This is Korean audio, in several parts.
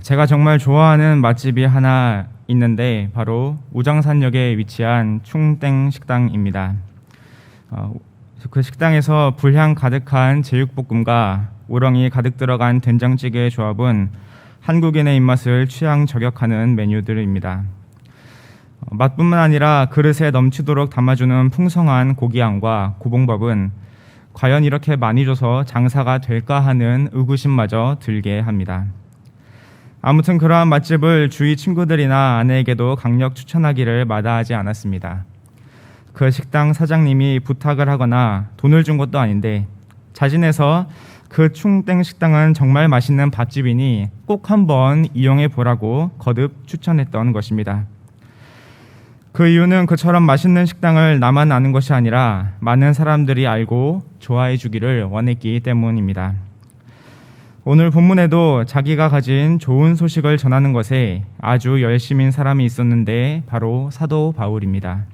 제가 정말 좋아하는 맛집이 하나 있는데 바로 우정산역에 위치한 충땡 식당입니다. 그 식당에서 불향 가득한 제육볶음과 우렁이 가득 들어간 된장찌개의 조합은 한국인의 입맛을 취향 저격하는 메뉴들입니다. 맛뿐만 아니라 그릇에 넘치도록 담아주는 풍성한 고기향과 고봉밥은 과연 이렇게 많이 줘서 장사가 될까 하는 의구심마저 들게 합니다. 아무튼 그러한 맛집을 주위 친구들이나 아내에게도 강력 추천하기를 마다하지 않았습니다. 그 식당 사장님이 부탁을 하거나 돈을 준 것도 아닌데 자진해서 그 충땡 식당은 정말 맛있는 밥집이니 꼭 한번 이용해 보라고 거듭 추천했던 것입니다. 그 이유는 그처럼 맛있는 식당을 나만 아는 것이 아니라 많은 사람들이 알고 좋아해 주기를 원했기 때문입니다. 오늘 본문에도 자기가 가진 좋은 소식을 전하는 것에 아주 열심인 사람이 있었는데 바로 사도 바울입니다.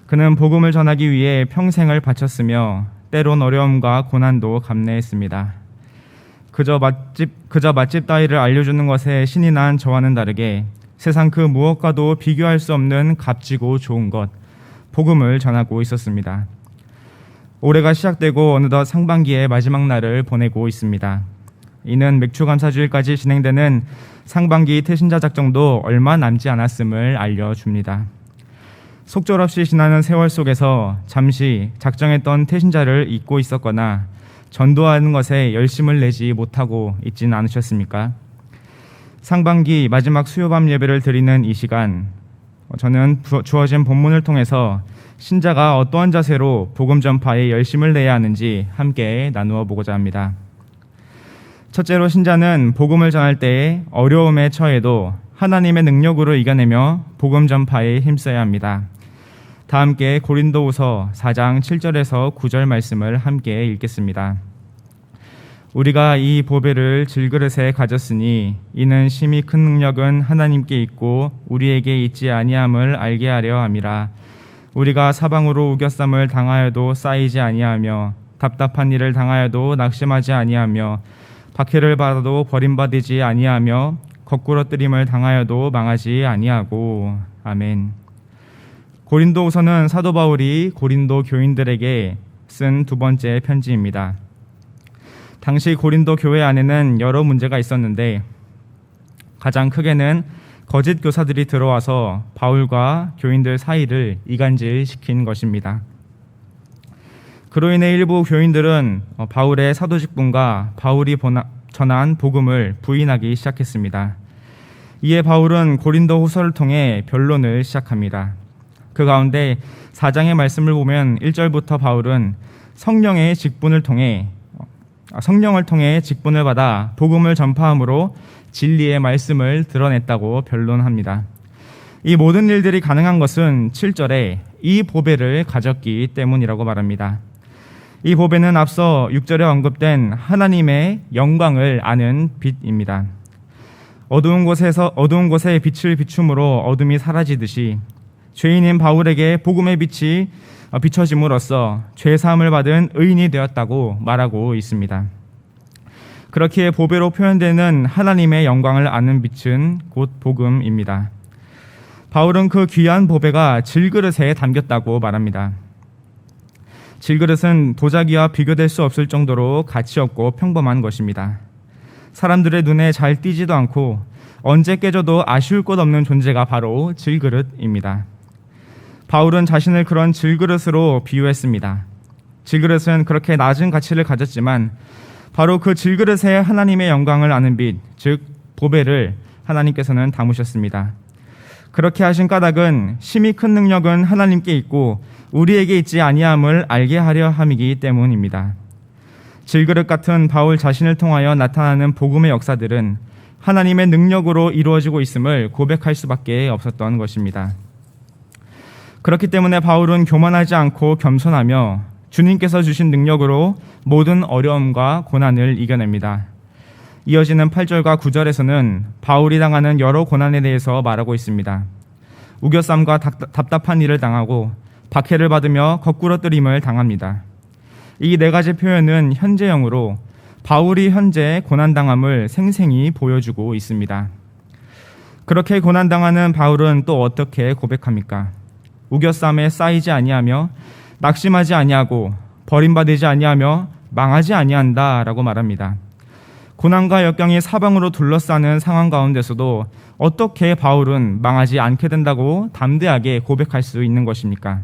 그는 복음을 전하기 위해 평생을 바쳤으며 때론 어려움과 고난도 감내했습니다. 그저 맛집 따위를 알려주는 것에 신이 난 저와는 다르게 세상 그 무엇과도 비교할 수 없는 값지고 좋은 것, 복음을 전하고 있었습니다. 올해가 시작되고 어느덧 상반기의 마지막 날을 보내고 있습니다. 이는 맥주감사주일까지 진행되는 상반기 태신자 작정도 얼마 남지 않았음을 알려줍니다. 속절없이 지나는 세월 속에서 잠시 작정했던 태신자를 잊고 있었거나 전도하는 것에 열심을 내지 못하고 있지는 않으셨습니까? 상반기 마지막 수요밤 예배를 드리는 이 시간, 저는 주어진 본문을 통해서 신자가 어떠한 자세로 복음 전파에 열심을 내야 하는지 함께 나누어 보고자 합니다. 첫째로 신자는 복음을 전할 때에 어려움에 처해도 하나님의 능력으로 이겨내며 복음 전파에 힘써야 합니다. 다 함께 고린도후서 4장 7절에서 9절 말씀을 함께 읽겠습니다. 우리가 이 보배를 질그릇에 가졌으니 이는 심히 큰 능력은 하나님께 있고 우리에게 있지 아니함을 알게 하려 함이라. 우리가 사방으로 우겨쌈을 당하여도 쌓이지 아니하며 답답한 일을 당하여도 낙심하지 아니하며 박해를 받아도 버림받지 아니하며 거꾸러뜨림을 당하여도 망하지 아니하고. 아멘. 고린도후서는 사도 바울이 고린도 교인들에게 쓴 두 번째 편지입니다. 당시 고린도 교회 안에는 여러 문제가 있었는데 가장 크게는 거짓 교사들이 들어와서 바울과 교인들 사이를 이간질시킨 것입니다. 그로 인해 일부 교인들은 바울의 사도직분과 바울이 전한 복음을 부인하기 시작했습니다. 이에 바울은 고린도 후서를 통해 변론을 시작합니다. 그 가운데 4장의 말씀을 보면 1절부터 바울은 성령을 통해 직분을 받아 복음을 전파함으로 진리의 말씀을 드러냈다고 변론합니다. 이 모든 일들이 가능한 것은 7절에 이 보배를 가졌기 때문이라고 말합니다. 이 보배는 앞서 6절에 언급된 하나님의 영광을 아는 빛입니다. 어두운 곳에 빛을 비춤으로 어둠이 사라지듯이 죄인인 바울에게 복음의 빛이 비춰짐으로써 죄사함을 받은 의인이 되었다고 말하고 있습니다. 그렇기에 보배로 표현되는 하나님의 영광을 아는 빛은 곧 복음입니다. 바울은 그 귀한 보배가 질그릇에 담겼다고 말합니다. 질그릇은 도자기와 비교될 수 없을 정도로 가치 없고 평범한 것입니다. 사람들의 눈에 잘 띄지도 않고 언제 깨져도 아쉬울 것 없는 존재가 바로 질그릇입니다. 바울은 자신을 그런 질그릇으로 비유했습니다. 질그릇은 그렇게 낮은 가치를 가졌지만 바로 그 질그릇에 하나님의 영광을 아는 빛, 즉 보배를 하나님께서는 담으셨습니다. 그렇게 하신 까닭은 심히 큰 능력은 하나님께 있고 우리에게 있지 아니함을 알게 하려 함이기 때문입니다. 질그릇 같은 바울 자신을 통하여 나타나는 복음의 역사들은 하나님의 능력으로 이루어지고 있음을 고백할 수밖에 없었던 것입니다. 그렇기 때문에 바울은 교만하지 않고 겸손하며 주님께서 주신 능력으로 모든 어려움과 고난을 이겨냅니다. 이어지는 8절과 9절에서는 바울이 당하는 여러 고난에 대해서 말하고 있습니다. 우겨쌈과 답답한 일을 당하고 박해를 받으며 거꾸러뜨림을 당합니다. 이 네 가지 표현은 현재형으로 바울이 현재 고난당함을 생생히 보여주고 있습니다. 그렇게 고난당하는 바울은 또 어떻게 고백합니까? 우겨쌈에 쌓이지 아니하며 낙심하지 아니하고 버림받지 아니하며 망하지 아니한다 라고 말합니다. 고난과 역경이 사방으로 둘러싸는 상황 가운데서도 어떻게 바울은 망하지 않게 된다고 담대하게 고백할 수 있는 것입니까?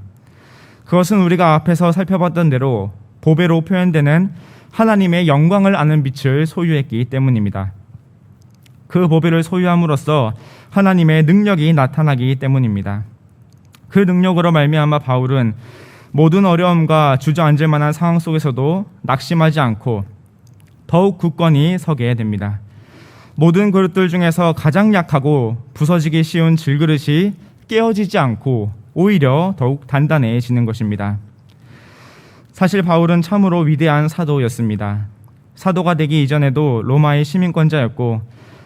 그것은 우리가 앞에서 살펴봤던 대로 보배로 표현되는 하나님의 영광을 아는 빛을 소유했기 때문입니다. 그 보배를 소유함으로써 하나님의 능력이 나타나기 때문입니다. 그 능력으로 말미암아 바울은 모든 어려움과 주저앉을 만한 상황 속에서도 낙심하지 않고 더욱 굳건히 서게 됩니다. 모든 그릇들 중에서 가장 약하고 부서지기 쉬운 질그릇이 깨어지지 않고 오히려 더욱 단단해지는 것입니다. 사실 바울은 참으로 위대한 사도였습니다. 사도가 되기 이전에도 로마의 시민권자였고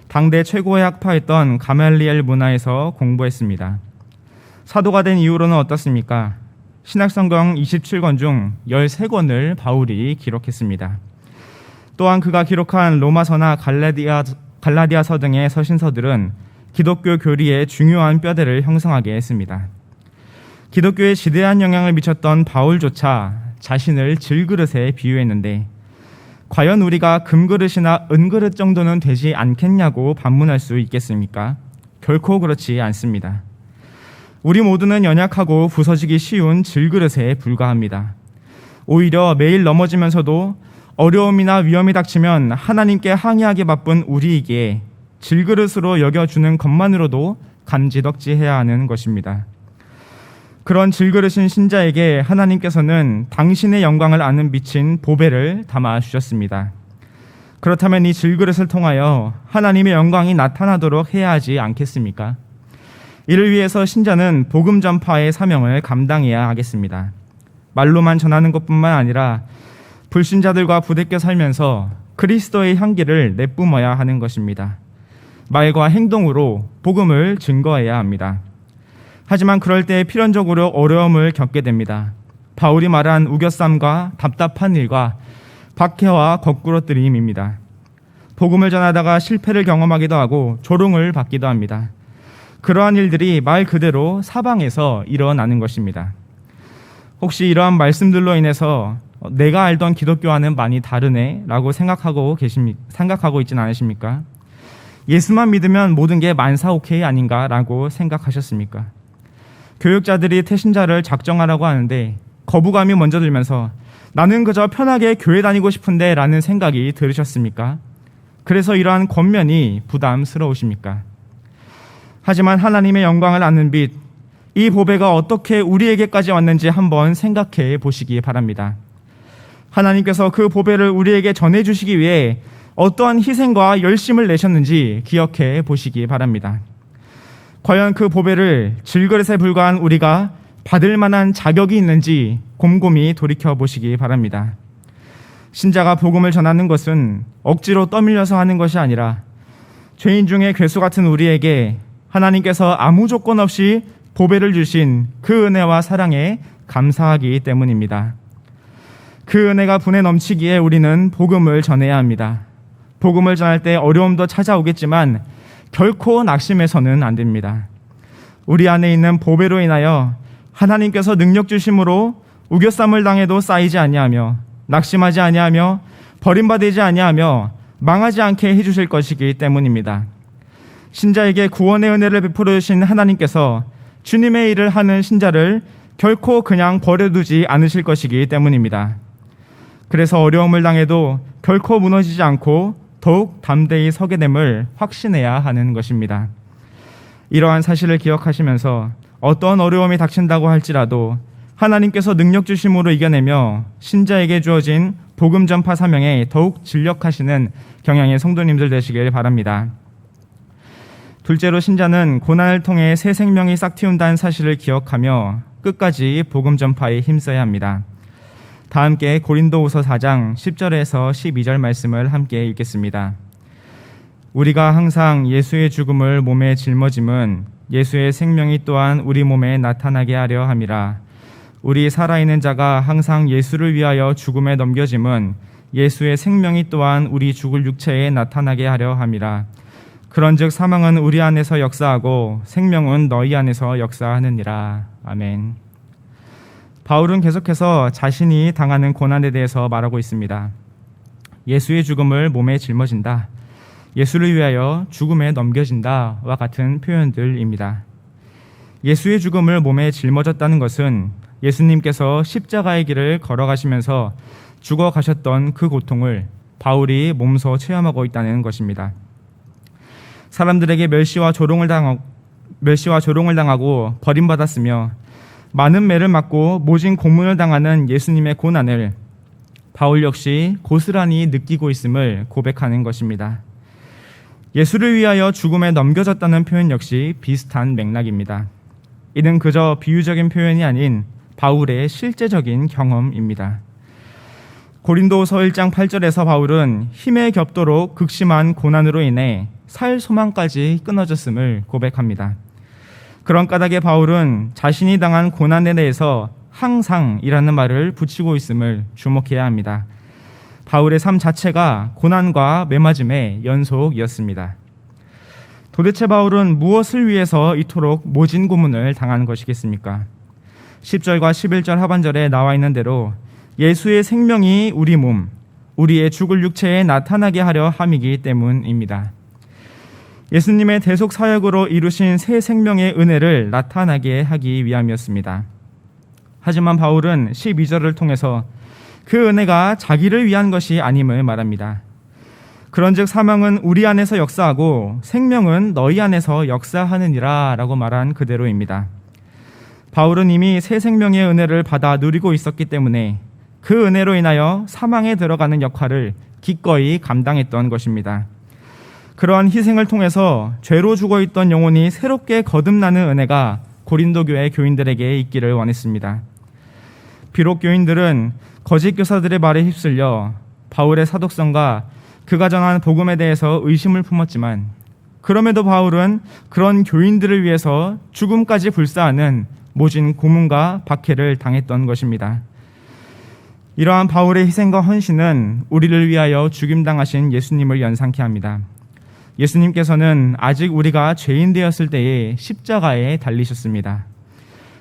당대 최고의 학파였던 가말리엘 문화에서 공부했습니다. 사도가 된 이후로는 어떻습니까? 신약성경 27권 중 13권을 바울이 기록했습니다. 또한 그가 기록한 로마서나 갈라디아서 등의 서신서들은 기독교 교리의 중요한 뼈대를 형성하게 했습니다. 기독교에 지대한 영향을 미쳤던 바울조차 자신을 질그릇에 비유했는데 과연 우리가 금그릇이나 은그릇 정도는 되지 않겠냐고 반문할 수 있겠습니까? 결코 그렇지 않습니다. 우리 모두는 연약하고 부서지기 쉬운 질그릇에 불과합니다. 오히려 매일 넘어지면서도 어려움이나 위험이 닥치면 하나님께 항의하기 바쁜 우리에게 질그릇으로 여겨주는 것만으로도 감지덕지해야 하는 것입니다. 그런 질그릇인 신자에게 하나님께서는 당신의 영광을 아는 빛인 보배를 담아주셨습니다. 그렇다면 이 질그릇을 통하여 하나님의 영광이 나타나도록 해야 하지 않겠습니까? 이를 위해서 신자는 복음 전파의 사명을 감당해야 하겠습니다. 말로만 전하는 것뿐만 아니라 불신자들과 부대껴 살면서 그리스도의 향기를 내뿜어야 하는 것입니다. 말과 행동으로 복음을 증거해야 합니다. 하지만 그럴 때 필연적으로 어려움을 겪게 됩니다. 바울이 말한 우겨쌈과 답답한 일과 박해와 거꾸로뜨림입니다. 복음을 전하다가 실패를 경험하기도 하고 조롱을 받기도 합니다. 그러한 일들이 말 그대로 사방에서 일어나는 것입니다. 혹시 이러한 말씀들로 인해서 내가 알던 기독교와는 많이 다르네 라고 생각하고 있진 않으십니까? 예수만 믿으면 모든 게 만사오케이 아닌가 라고 생각하셨습니까? 교육자들이 태신자를 작정하라고 하는데 거부감이 먼저 들면서 나는 그저 편하게 교회 다니고 싶은데 라는 생각이 들으셨습니까? 그래서 이러한 권면이 부담스러우십니까? 하지만 하나님의 영광을 아는 빛, 이 보배가 어떻게 우리에게까지 왔는지 한번 생각해 보시기 바랍니다. 하나님께서 그 보배를 우리에게 전해주시기 위해 어떠한 희생과 열심을 내셨는지 기억해 보시기 바랍니다. 과연 그 보배를 질그릇에 불과한 우리가 받을 만한 자격이 있는지 곰곰이 돌이켜 보시기 바랍니다. 신자가 복음을 전하는 것은 억지로 떠밀려서 하는 것이 아니라 죄인 중에 괴수 같은 우리에게 하나님께서 아무 조건 없이 보배를 주신 그 은혜와 사랑에 감사하기 때문입니다. 그 은혜가 분에 넘치기에 우리는 복음을 전해야 합니다. 복음을 전할 때 어려움도 찾아오겠지만 결코 낙심해서는 안 됩니다. 우리 안에 있는 보배로 인하여 하나님께서 능력 주심으로 우겨쌈을 당해도 쌓이지 아니하며 낙심하지 아니하며 버림받지 아니하며 망하지 않게 해주실 것이기 때문입니다. 신자에게 구원의 은혜를 베풀어 주신 하나님께서 주님의 일을 하는 신자를 결코 그냥 버려두지 않으실 것이기 때문입니다. 그래서 어려움을 당해도 결코 무너지지 않고 더욱 담대히 서게 됨을 확신해야 하는 것입니다. 이러한 사실을 기억하시면서 어떤 어려움이 닥친다고 할지라도 하나님께서 능력 주심으로 이겨내며 신자에게 주어진 복음 전파 사명에 더욱 진력하시는 경향의 성도님들 되시길 바랍니다. 둘째로 신자는 고난을 통해 새 생명이 싹틔운다는 사실을 기억하며 끝까지 복음 전파에 힘써야 합니다. 다 함께 고린도후서 4장 10절에서 12절 말씀을 함께 읽겠습니다. 우리가 항상 예수의 죽음을 몸에 짊어짐은 예수의 생명이 또한 우리 몸에 나타나게 하려 함이라. 우리 살아있는 자가 항상 예수를 위하여 죽음에 넘겨짐은 예수의 생명이 또한 우리 죽을 육체에 나타나게 하려 함이라. 그런즉 사망은 우리 안에서 역사하고 생명은 너희 안에서 역사하느니라. 아멘. 바울은 계속해서 자신이 당하는 고난에 대해서 말하고 있습니다. 예수의 죽음을 몸에 짊어진다, 예수를 위하여 죽음에 넘겨진다와 같은 표현들입니다. 예수의 죽음을 몸에 짊어졌다는 것은 예수님께서 십자가의 길을 걸어가시면서 죽어가셨던 그 고통을 바울이 몸소 체험하고 있다는 것입니다. 사람들에게 멸시와 조롱을 당하고 버림받았으며 많은 매를 맞고 모진 고문을 당하는 예수님의 고난을 바울 역시 고스란히 느끼고 있음을 고백하는 것입니다. 예수를 위하여 죽음에 넘겨졌다는 표현 역시 비슷한 맥락입니다. 이는 그저 비유적인 표현이 아닌 바울의 실제적인 경험입니다. 고린도후서 1장 8절에서 바울은 힘에 겹도록 극심한 고난으로 인해 살 소망까지 끊어졌음을 고백합니다. 그런 까닭에 바울은 자신이 당한 고난에 대해서 항상이라는 말을 붙이고 있음을 주목해야 합니다. 바울의 삶 자체가 고난과 매맞음의 연속이었습니다. 도대체 바울은 무엇을 위해서 이토록 모진 고문을 당한 것이겠습니까? 10절과 11절 하반절에 나와 있는 대로 예수의 생명이 우리 몸, 우리의 죽을 육체에 나타나게 하려 함이기 때문입니다. 예수님의 대속 사역으로 이루신 새 생명의 은혜를 나타나게 하기 위함이었습니다. 하지만 바울은 12절을 통해서 그 은혜가 자기를 위한 것이 아님을 말합니다. 그런즉 사망은 우리 안에서 역사하고 생명은 너희 안에서 역사하느니라 라고 말한 그대로입니다. 바울은 이미 새 생명의 은혜를 받아 누리고 있었기 때문에 그 은혜로 인하여 사망에 들어가는 역할을 기꺼이 감당했던 것입니다. 그러한 희생을 통해서 죄로 죽어있던 영혼이 새롭게 거듭나는 은혜가 고린도 교회 교인들에게 있기를 원했습니다. 비록 교인들은 거짓 교사들의 말에 휩쓸려 바울의 사독성과 그가 전한 복음에 대해서 의심을 품었지만, 그럼에도 바울은 그런 교인들을 위해서 죽음까지 불사하는 모진 고문과 박해를 당했던 것입니다. 이러한 바울의 희생과 헌신은 우리를 위하여 죽임당하신 예수님을 연상케 합니다. 예수님께서는 아직 우리가 죄인 되었을 때에 십자가에 달리셨습니다.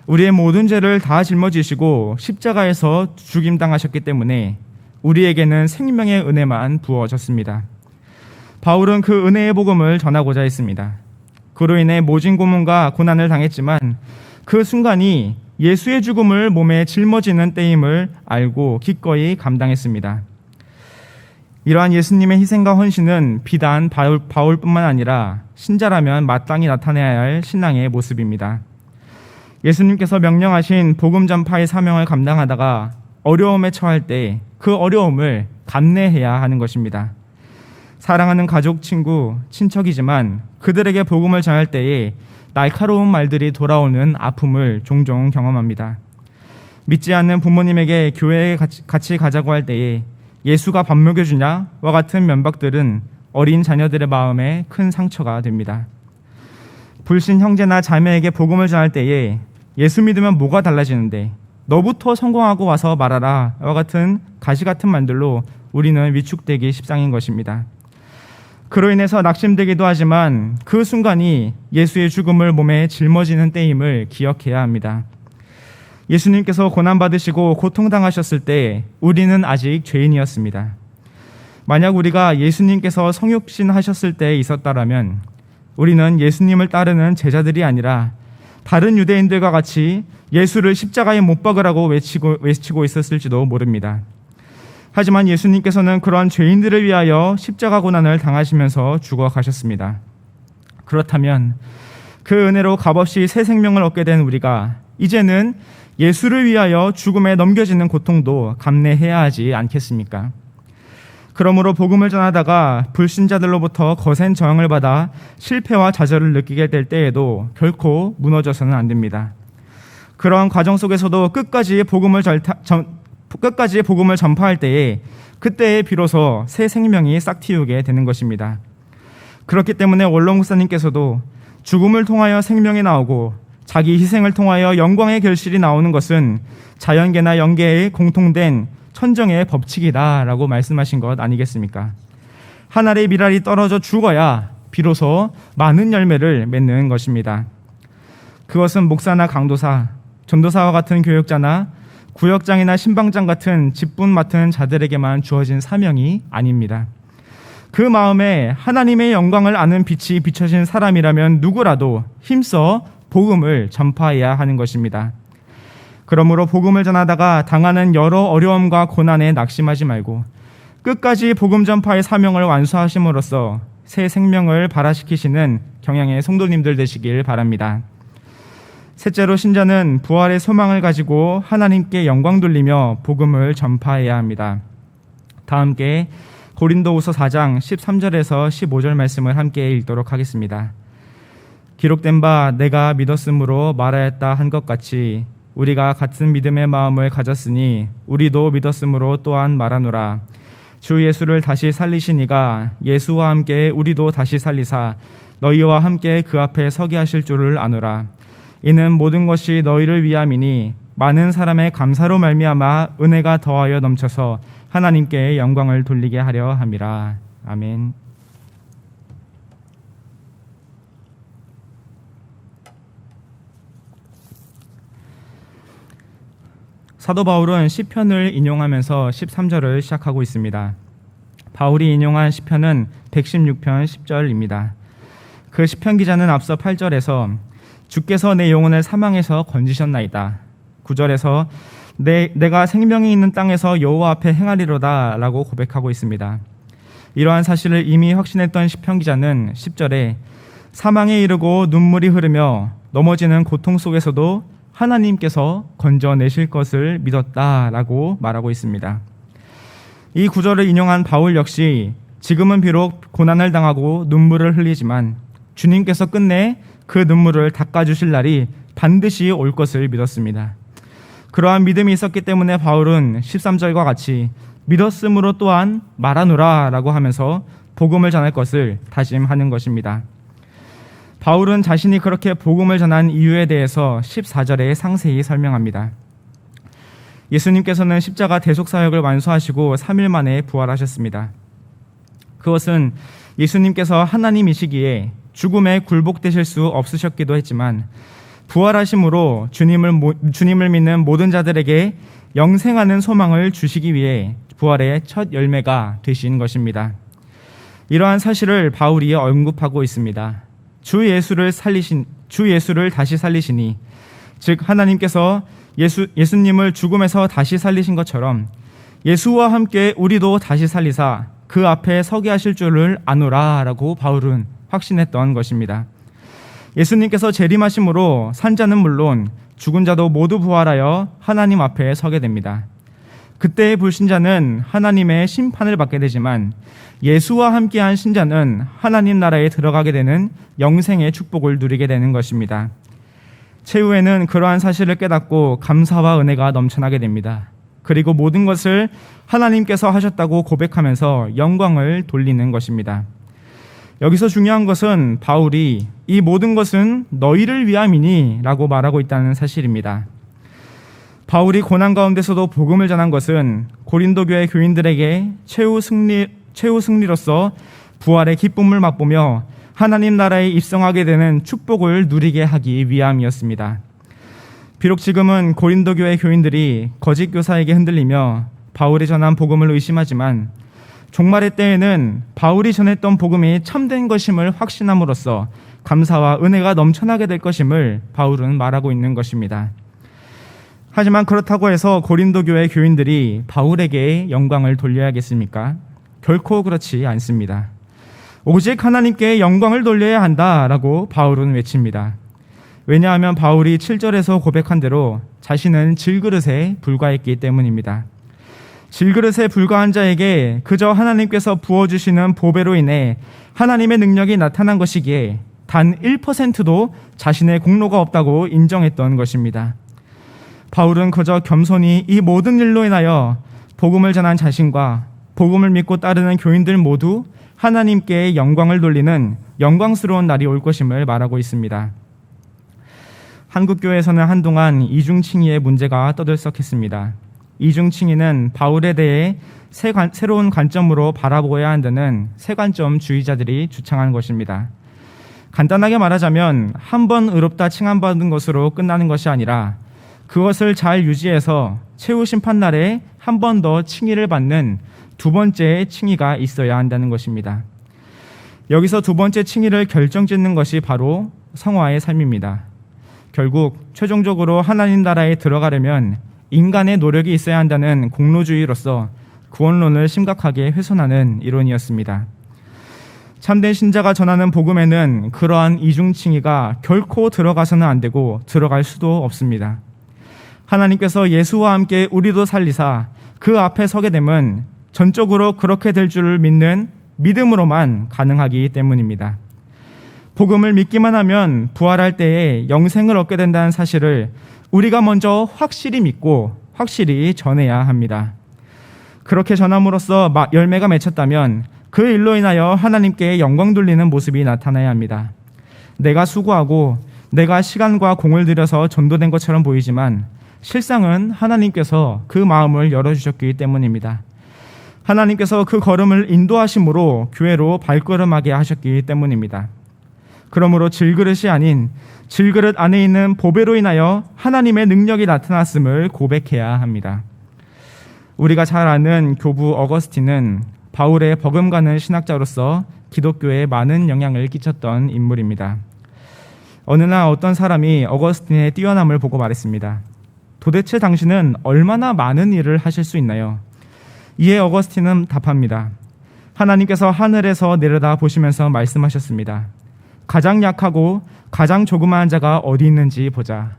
우리의 모든 죄를 다 짊어지시고 십자가에서 죽임당하셨기 때문에 우리에게는 생명의 은혜만 부어졌습니다. 바울은 그 은혜의 복음을 전하고자 했습니다. 그로 인해 모진 고문과 고난을 당했지만 그 순간이 예수의 죽음을 몸에 짊어지는 때임을 알고 기꺼이 감당했습니다. 이러한 예수님의 희생과 헌신은 비단 바울뿐만 아니라 신자라면 마땅히 나타내야 할 신앙의 모습입니다. 예수님께서 명령하신 복음 전파의 사명을 감당하다가 어려움에 처할 때 그 어려움을 감내해야 하는 것입니다. 사랑하는 가족, 친구, 친척이지만 그들에게 복음을 전할 때에 날카로운 말들이 돌아오는 아픔을 종종 경험합니다. 믿지 않는 부모님에게 교회에 같이 가자고 할 때에 예수가 밥 먹여주냐와 같은 면박들은 어린 자녀들의 마음에 큰 상처가 됩니다. 불신 형제나 자매에게 복음을 전할 때에 예수 믿으면 뭐가 달라지는데 너부터 성공하고 와서 말하라 와 같은 가시 같은 말들로 우리는 위축되기 십상인 것입니다. 그로 인해서 낙심되기도 하지만 그 순간이 예수의 죽음을 몸에 짊어지는 때임을 기억해야 합니다. 예수님께서 고난받으시고 고통당하셨을 때 우리는 아직 죄인이었습니다. 만약 우리가 예수님께서 성육신하셨을 때에 있었다라면 우리는 예수님을 따르는 제자들이 아니라 다른 유대인들과 같이 예수를 십자가에 못 박으라고 외치고 있었을지도 모릅니다. 하지만 예수님께서는 그러한 죄인들을 위하여 십자가 고난을 당하시면서 죽어가셨습니다. 그렇다면 그 은혜로 값없이 새 생명을 얻게 된 우리가 이제는 예수를 위하여 죽음에 넘겨지는 고통도 감내해야 하지 않겠습니까? 그러므로 복음을 전하다가 불신자들로부터 거센 저항을 받아 실패와 좌절을 느끼게 될 때에도 결코 무너져서는 안 됩니다. 그러한 과정 속에서도 끝까지 복음을 전파할 때에 그때에 비로소 새 생명이 싹틔우게 되는 것입니다. 그렇기 때문에 원로 목사님께서도 죽음을 통하여 생명이 나오고 자기 희생을 통하여 영광의 결실이 나오는 것은 자연계나 영계의 공통된 천정의 법칙이다라고 말씀하신 것 아니겠습니까? 한 알의 밀알이 떨어져 죽어야 비로소 많은 열매를 맺는 것입니다. 그것은 목사나 강도사, 전도사와 같은 교역자나 구역장이나 신방장 같은 직분 맡은 자들에게만 주어진 사명이 아닙니다. 그 마음에 하나님의 영광을 아는 빛이 비춰진 사람이라면 누구라도 힘써 복음을 전파해야 하는 것입니다. 그러므로 복음을 전하다가 당하는 여러 어려움과 고난에 낙심하지 말고 끝까지 복음 전파의 사명을 완수하심으로써 새 생명을 발화시키시는 경향의 성도님들 되시길 바랍니다. 셋째로, 신자는 부활의 소망을 가지고 하나님께 영광 돌리며 복음을 전파해야 합니다. 다 함께 고린도후서 4장 13절에서 15절 말씀을 함께 읽도록 하겠습니다. 기록된 바 내가 믿었으므로 말하였다 한 것 같이 우리가 같은 믿음의 마음을 가졌으니 우리도 믿었으므로 또한 말하노라. 주 예수를 다시 살리시니가 예수와 함께 우리도 다시 살리사 너희와 함께 그 앞에 서게 하실 줄을 아노라. 이는 모든 것이 너희를 위함이니 많은 사람의 감사로 말미암아 은혜가 더하여 넘쳐서 하나님께 영광을 돌리게 하려 함이라. 아멘. 사도 바울은 시편을 인용하면서 13절을 시작하고 있습니다. 바울이 인용한 시편은 116편 10절입니다. 그 시편 기자는 앞서 8절에서 주께서 내 영혼을 사망에서 건지셨나이다. 9절에서 내가 생명이 있는 땅에서 여호와 앞에 행하리로다 라고 고백하고 있습니다. 이러한 사실을 이미 확신했던 시편 기자는 10절에 사망에 이르고 눈물이 흐르며 넘어지는 고통 속에서도 하나님께서 건져내실 것을 믿었다라고 말하고 있습니다. 이 구절을 인용한 바울 역시 지금은 비록 고난을 당하고 눈물을 흘리지만 주님께서 끝내 그 눈물을 닦아주실 날이 반드시 올 것을 믿었습니다. 그러한 믿음이 있었기 때문에 바울은 13절과 같이 믿었으므로 또한 말하노라 라고 하면서 복음을 전할 것을 다짐하는 것입니다. 바울은 자신이 그렇게 복음을 전한 이유에 대해서 14절에 상세히 설명합니다. 예수님께서는 십자가 대속사역을 완수하시고 3일 만에 부활하셨습니다. 그것은 예수님께서 하나님이시기에 죽음에 굴복되실 수 없으셨기도 했지만 부활하심으로 주님을 믿는 모든 자들에게 영생하는 소망을 주시기 위해 부활의 첫 열매가 되신 것입니다. 이러한 사실을 바울이 언급하고 있습니다. 주 예수를 다시 살리시니, 즉 하나님께서 예수님을 죽음에서 다시 살리신 것처럼 예수와 함께 우리도 다시 살리사 그 앞에 서게 하실 줄을 아노라 라고 바울은 확신했던 것입니다. 예수님께서 재림하심으로 산자는 물론 죽은 자도 모두 부활하여 하나님 앞에 서게 됩니다. 그때의 불신자는 하나님의 심판을 받게 되지만 예수와 함께한 신자는 하나님 나라에 들어가게 되는 영생의 축복을 누리게 되는 것입니다. 최후에는 그러한 사실을 깨닫고 감사와 은혜가 넘쳐나게 됩니다. 그리고 모든 것을 하나님께서 하셨다고 고백하면서 영광을 돌리는 것입니다. 여기서 중요한 것은 바울이 이 모든 것은 너희를 위함이니 라고 말하고 있다는 사실입니다. 바울이 고난 가운데서도 복음을 전한 것은 고린도 교회 교인들에게 최후 승리로서 부활의 기쁨을 맛보며 하나님 나라에 입성하게 되는 축복을 누리게 하기 위함이었습니다. 비록 지금은 고린도 교회 교인들이 거짓 교사에게 흔들리며 바울이 전한 복음을 의심하지만 종말의 때에는 바울이 전했던 복음이 참된 것임을 확신함으로써 감사와 은혜가 넘쳐나게 될 것임을 바울은 말하고 있는 것입니다. 하지만 그렇다고 해서 고린도 교회 교인들이 바울에게 영광을 돌려야겠습니까? 결코 그렇지 않습니다. 오직 하나님께 영광을 돌려야 한다라고 바울은 외칩니다. 왜냐하면 바울이 7절에서 고백한 대로 자신은 질그릇에 불과했기 때문입니다. 질그릇에 불과한 자에게 그저 하나님께서 부어주시는 보배로 인해 하나님의 능력이 나타난 것이기에 단 1%도 자신의 공로가 없다고 인정했던 것입니다. 바울은 그저 겸손히 이 모든 일로 인하여 복음을 전한 자신과 복음을 믿고 따르는 교인들 모두 하나님께 영광을 돌리는 영광스러운 날이 올 것임을 말하고 있습니다. 한국교회에서는 한동안 이중칭의의 문제가 떠들썩했습니다. 이중칭의는 바울에 대해 새로운 관점으로 바라보아야 한다는 세관점주의자들이 주창한 것입니다. 간단하게 말하자면 한 번 의롭다 칭함받은 것으로 끝나는 것이 아니라 그것을 잘 유지해서 최후 심판날에 한 번 더 칭의를 받는 두 번째 칭의가 있어야 한다는 것입니다. 여기서 두 번째 칭의를 결정짓는 것이 바로 성화의 삶입니다. 결국 최종적으로 하나님 나라에 들어가려면 인간의 노력이 있어야 한다는 공로주의로서 구원론을 심각하게 훼손하는 이론이었습니다. 참된 신자가 전하는 복음에는 그러한 이중칭의가 결코 들어가서는 안 되고 들어갈 수도 없습니다. 하나님께서 예수와 함께 우리도 살리사 그 앞에 서게 되면 전적으로 그렇게 될 줄을 믿는 믿음으로만 가능하기 때문입니다. 복음을 믿기만 하면 부활할 때에 영생을 얻게 된다는 사실을 우리가 먼저 확실히 믿고 확실히 전해야 합니다. 그렇게 전함으로써 열매가 맺혔다면 그 일로 인하여 하나님께 영광 돌리는 모습이 나타나야 합니다. 내가 수고하고 내가 시간과 공을 들여서 전도된 것처럼 보이지만 실상은 하나님께서 그 마음을 열어주셨기 때문입니다. 하나님께서 그 걸음을 인도하심으로 교회로 발걸음하게 하셨기 때문입니다. 그러므로 질그릇이 아닌 질그릇 안에 있는 보배로 인하여 하나님의 능력이 나타났음을 고백해야 합니다. 우리가 잘 아는 교부 어거스틴은 바울의 버금가는 신학자로서 기독교에 많은 영향을 끼쳤던 인물입니다. 어느 날 어떤 사람이 어거스틴의 뛰어남을 보고 말했습니다. 도대체 당신은 얼마나 많은 일을 하실 수 있나요? 이에 어거스틴은 답합니다. 하나님께서 하늘에서 내려다 보시면서 말씀하셨습니다. 가장 약하고 가장 조그마한 자가 어디 있는지 보자.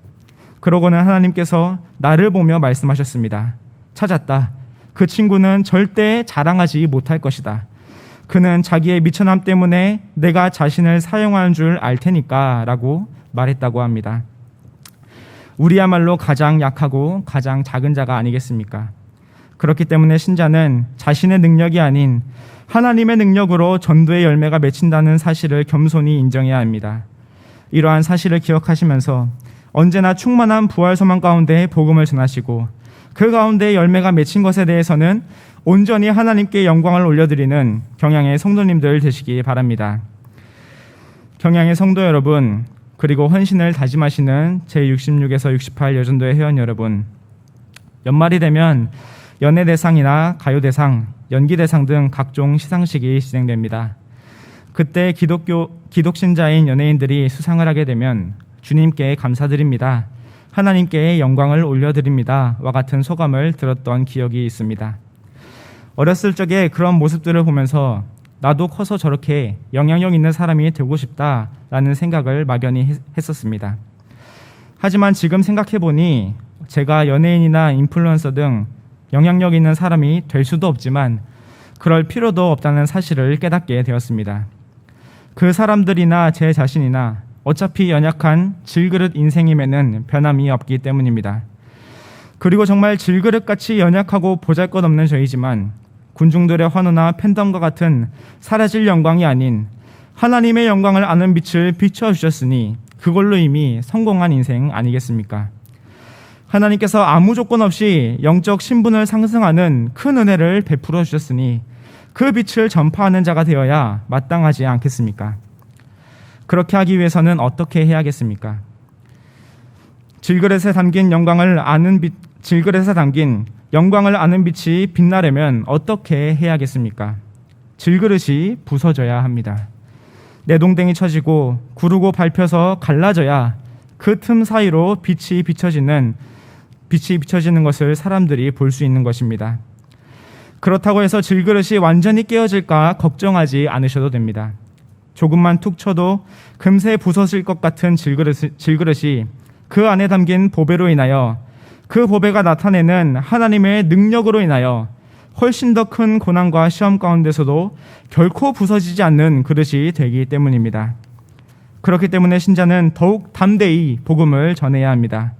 그러고는 하나님께서 나를 보며 말씀하셨습니다. 찾았다. 그 친구는 절대 자랑하지 못할 것이다. 그는 자기의 미천함 때문에 내가 자신을 사용하는 줄 알 테니까 라고 말했다고 합니다. 우리야말로 가장 약하고 가장 작은 자가 아니겠습니까? 그렇기 때문에 신자는 자신의 능력이 아닌 하나님의 능력으로 전도의 열매가 맺힌다는 사실을 겸손히 인정해야 합니다. 이러한 사실을 기억하시면서 언제나 충만한 부활 소망 가운데 복음을 전하시고 그 가운데 열매가 맺힌 것에 대해서는 온전히 하나님께 영광을 올려드리는 경양의 성도님들 되시기 바랍니다. 경양의 성도 여러분, 그리고 헌신을 다짐하시는 제66에서 68 여전도의 회원 여러분, 연말이 되면 연예대상이나 가요대상, 연기대상 등 각종 시상식이 진행됩니다. 그때 기독신자인 연예인들이 수상을 하게 되면 주님께 감사드립니다, 하나님께 영광을 올려드립니다 와 같은 소감을 들었던 기억이 있습니다. 어렸을 적에 그런 모습들을 보면서 나도 커서 저렇게 영향력 있는 사람이 되고 싶다라는 생각을 막연히 했었습니다. 하지만 지금 생각해보니 제가 연예인이나 인플루언서 등 영향력 있는 사람이 될 수도 없지만 그럴 필요도 없다는 사실을 깨닫게 되었습니다. 그 사람들이나 제 자신이나 어차피 연약한 질그릇 인생임에는 변함이 없기 때문입니다. 그리고 정말 질그릇같이 연약하고 보잘것없는 저희지만 군중들의 환호나 팬덤과 같은 사라질 영광이 아닌 하나님의 영광을 아는 빛을 비춰주셨으니 그걸로 이미 성공한 인생 아니겠습니까? 하나님께서 아무 조건 없이 영적 신분을 상승하는 큰 은혜를 베풀어 주셨으니 그 빛을 전파하는 자가 되어야 마땅하지 않겠습니까? 그렇게 하기 위해서는 어떻게 해야겠습니까? 질그릇에 담긴 영광을 아는 빛이 빛나려면 어떻게 해야겠습니까? 질그릇이 부서져야 합니다. 내동댕이 쳐지고 구르고 밟혀서 갈라져야 그 틈 사이로 빛이 비춰지는 것을 사람들이 볼 수 있는 것입니다. 그렇다고 해서 질그릇이 완전히 깨어질까 걱정하지 않으셔도 됩니다. 조금만 툭 쳐도 금세 부서질 것 같은 질그릇이 그 안에 담긴 보배로 인하여 그 보배가 나타내는 하나님의 능력으로 인하여 훨씬 더 큰 고난과 시험 가운데서도 결코 부서지지 않는 그릇이 되기 때문입니다. 그렇기 때문에 신자는 더욱 담대히 복음을 전해야 합니다.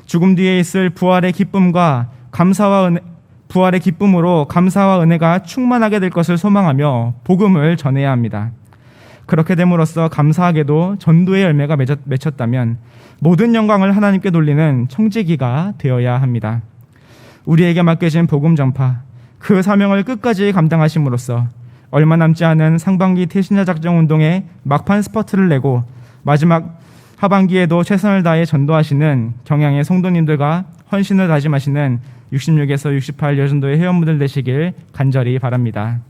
죽음 뒤에 있을 부활의 기쁨으로 감사와 은혜가 충만하게 될 것을 소망하며 복음을 전해야 합니다. 그렇게 됨으로써 감사하게도 전도의 열매가 맺혔다면 모든 영광을 하나님께 돌리는 청지기가 되어야 합니다. 우리에게 맡겨진 복음 전파, 그 사명을 끝까지 감당하심으로써 얼마 남지 않은 상반기 태신자 작정 운동에 막판 스퍼트를 내고 마지막 하반기에도 최선을 다해 전도하시는 경양의 성도님들과 헌신을 다짐하시는 66에서 68 여전도의 회원분들 되시길 간절히 바랍니다.